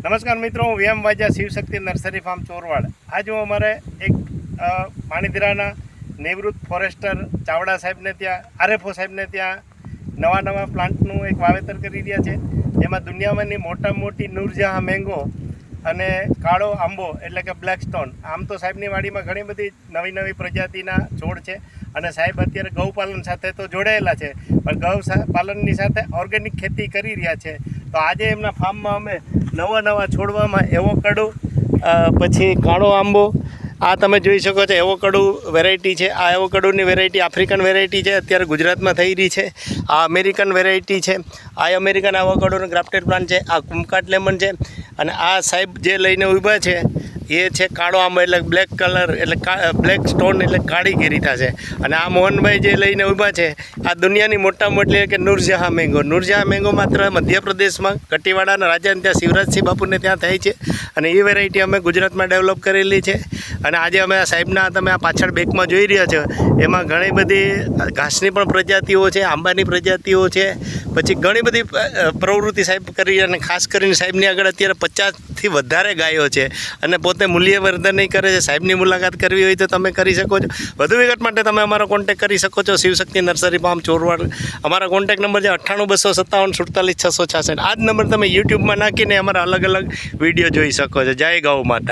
નમસ્કાર મિત્રો, હું VM વાજા શિવશક્તિ નર્સરી ફાર્મ ચોરવાડ. આજ હું અમારે એક પાણીધરાના નિવૃત્ત ફોરેસ્ટર ચાવડા સાહેબને ત્યાં, RFO સાહેબને ત્યાં નવા પ્લાન્ટનું એક વાવેતર કરી રહ્યા છે. જેમાં દુનિયામાંની મોટામાં મોટી નૂરજહાં મેંગો અને કાળો આંબો એટલે કે બ્લેક સ્ટોન. આમ તો સાહેબની વાડીમાં ઘણી બધી નવી પ્રજાતિના છોડ છે અને સાહેબ અત્યારે ગૌપાલન સાથે તો જોડાયેલા છે, પણ ગૌપાલનની સાથે ઓર્ગેનિક ખેતી કરી રહ્યા છે. તો આજે એમના ફાર્મમાં અમે નવા છોડવામાં એવોકાડો, પછી કાળો આંબો, આ તમે જોઈ શકો છો એવોકાડો વેરાયટી છે. આ એવોકાડોની વેરાયટી આફ્રિકન વેરાયટી છે, અત્યારે ગુજરાતમાં થઈ રહી છે. આ અમેરિકન વેરાયટી છે. આ અમેરિકન એવોકાડોનો ગ્રાફ્ટેડ પ્લાન્ટ છે. આ કુમકાટ લેમન છે. અને આ સાહેબ જે લઈને ઊભા છે એ છે કાળો આંબો એટલે બ્લેક કલર એટલે બ્લેક સ્ટોન એટલે કાળી કેરીતા છે. અને આ મોહનભાઈ જે લઈને ઊભા છે આ દુનિયાની મોટામાં મોટી કે નૂરજહાં મેંગો. નૂરજહાં મેંગો માત્ર મધ્યપ્રદેશમાં કટીવાડાના રાજાને ત્યાં શિવરાજસિંહ બાપુને ત્યાં થાય છે અને એ વેરાયટી અમે ગુજરાતમાં ડેવલપ કરેલી છે. અને આજે અમે આ સાહેબના તમે આ પાછળ બેકમાં જોઈ રહ્યા છો એમાં ઘણી બધી ઘાસની પણ પ્રજાતિઓ છે, આંબાની પ્રજાતિઓ છે, પછી ઘણી બધી પ્રવૃત્તિ સાહેબ કરી. અને ખાસ કરીને સાહેબની આગળ અત્યારે 50થી વધારે ગાયો છે અને પોતે મૂલ્યવર્ધન નહીં કરે છે. સાહેબની મુલાકાત કરવી હોય તો તમે કરી શકો છો. વધુ વિગત માટે તમે અમારો કોન્ટેક કરી શકો છો. Shivshakti nursery farm Chorwad. અમારા કોન્ટેક નંબર છે 98 257 47 666. આ જ નંબર તમે યુટ્યુબમાં નાખીને અમારા અલગ વિડીયો જોઈ શકો છો. જય ગૌ માતા.